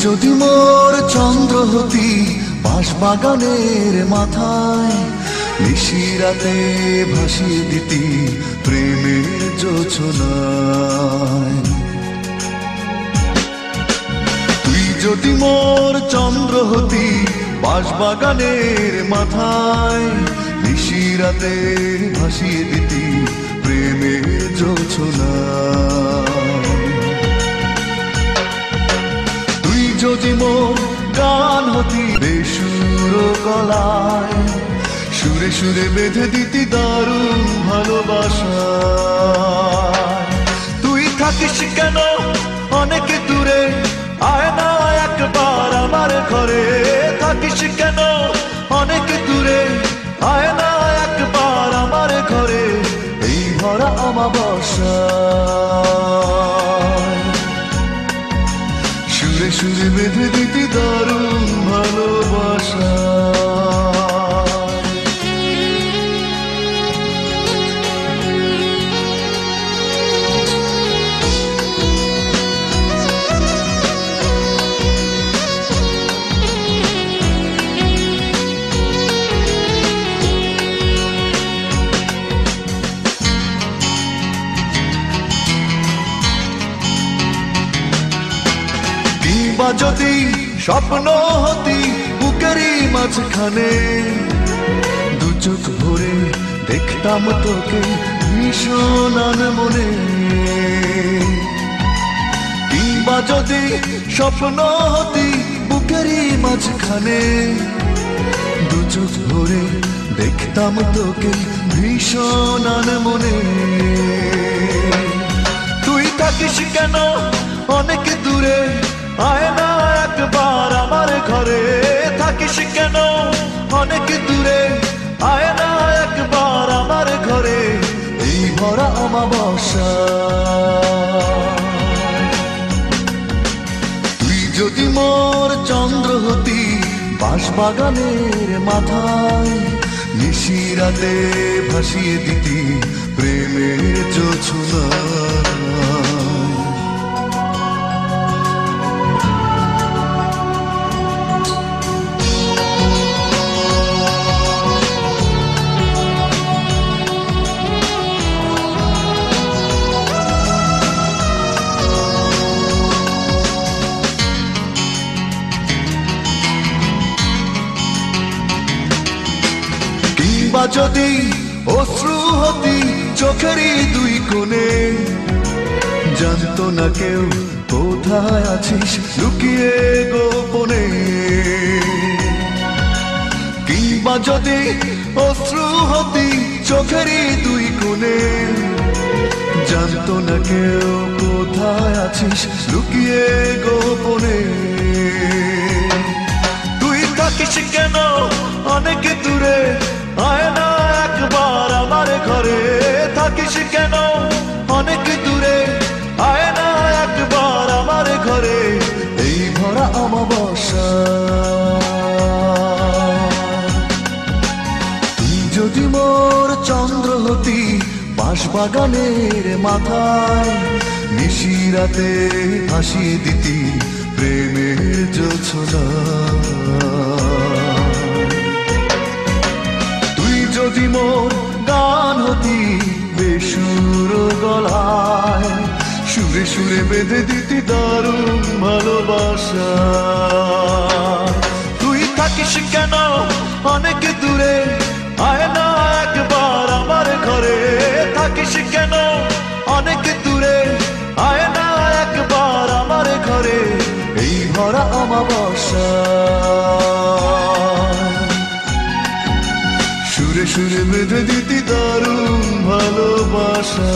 যদি মোর চন্দ্র হতি বাঁশবাগানের মাথায়, নিশিরাতে ভাসিয়ে দিতি প্রেমের জোছনায়। তুই যদি মোর চন্দ্র হতি বাঁশবাগানের মাথায়, নিশিরাতে ভাসিয়ে দিতি প্রেমের জোছনায়। তুই যদি মোর গান হতি বেসুর গলায়, সুরে সুরে বেঁধে দিতি দারুণ ভালোবাসা। তুই থাকিস কেন অনেক দূরে, আয় না একবার আমার ঘরে। থাকিস কেন অনেক দূরে, আয় না একবার আমার ঘরে। এই ভরা অমাবস্যা সুরে সুরে বেঁধে দিতি দারুণ ভালোবাসা। কিংবা যদি স্বপ্ন হতি বুকেরই মাঝখানে, দু চোখ ভরে দেখতাম তোকে ভীষণ মনে। কিংবা যদি স্বপ্ন হতি বুকেরই মাঝখানে, দু চোখ ভরে দেখতাম তোকে ভীষণ মনে। তুই থাকিস কেন অনেক দূরে, আয় না একবার আমার ঘরে। থাকিস কেন অনেক দূরে, আয় না একবার আমার ঘরে। এই ভরা অমাবস্যা তুই যদি মোর চন্দ্র হতি বাঁশবাগানের মাথায়, নিশিরাতে ভাসিয়ে দিতি প্রেমের জোছনায়। কিংবা যদি অশ্রু হতি চোখেরই দুই কোণে, জানতো না কেউ কোথায় আছিস লুকিয়ে গোপনে। কিংবা যদি অশ্রু হতি চোখেরই দুই কোণে, জানতো না কেউ কোথায় আছিস লুকিয়ে গোপনে। তুই থাকিস কেন অনেক দূরে, আয় না একবার আমার ঘরে। থাকিস কেন অনেক দূরে, আয় না একবার আমার ঘরে। এই ভরা অমাবস্যা তুই যদি মোর চন্দ্র হতি বাঁশবাগানের মাথায়, নিশিরাতে ভাসিয়ে দিতি প্রেমের জোছনায়। তুই যদি মোর গান হতি বেসুর গলায়, সুরে সুরে বেঁধে দিতি দারুণ ভালোবাসা। তুই থাকিস কেন অনেক দূরে, আয় না একবার আমার ঘরে। থাকিস কেন অনেক দূরে, আয় না একবার আমার ঘরে। এই ভরা অমাবস্যা সুরে সুরে বেঁধে দিতি দারুণ ভালোবাসা।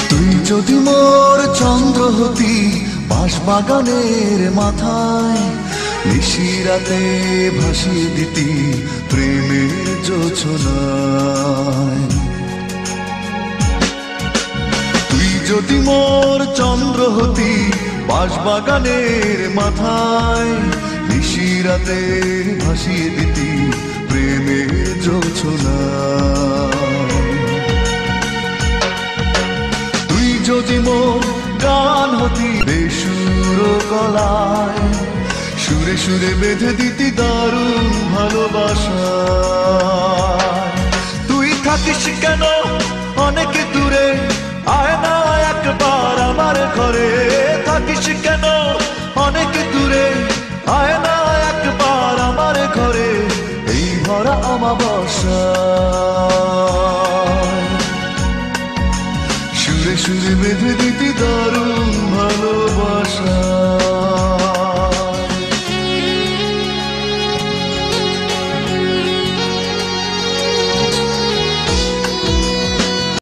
তুই যদি মোর চন্দ্র হতি বাঁশবাগানের মাথায়, নিশিরাতে ভাসিয়ে দিতি প্রেমের জোছনায়। তুই যদি মোর চন্দ্র হতি বাঁশবাগানের মাথায়, নিশিরাতে ভাসিয়ে দিতি প্রেমের জোছনায়। যদি মোর গান হতি বেসুর গলায়, সুরে সুরে বেঁধে দিতি দারুণ ভালোবাসা। তুই থাকিস কেন অনেক দূরে, আয় না একবার আমার ঘরে। থাকিস কেন অনেক দূরে, আয় না একবার আমার ঘরে। এই ভরা অমাবস্যা সুরে সুরে বেঁধে দিতি দারুণ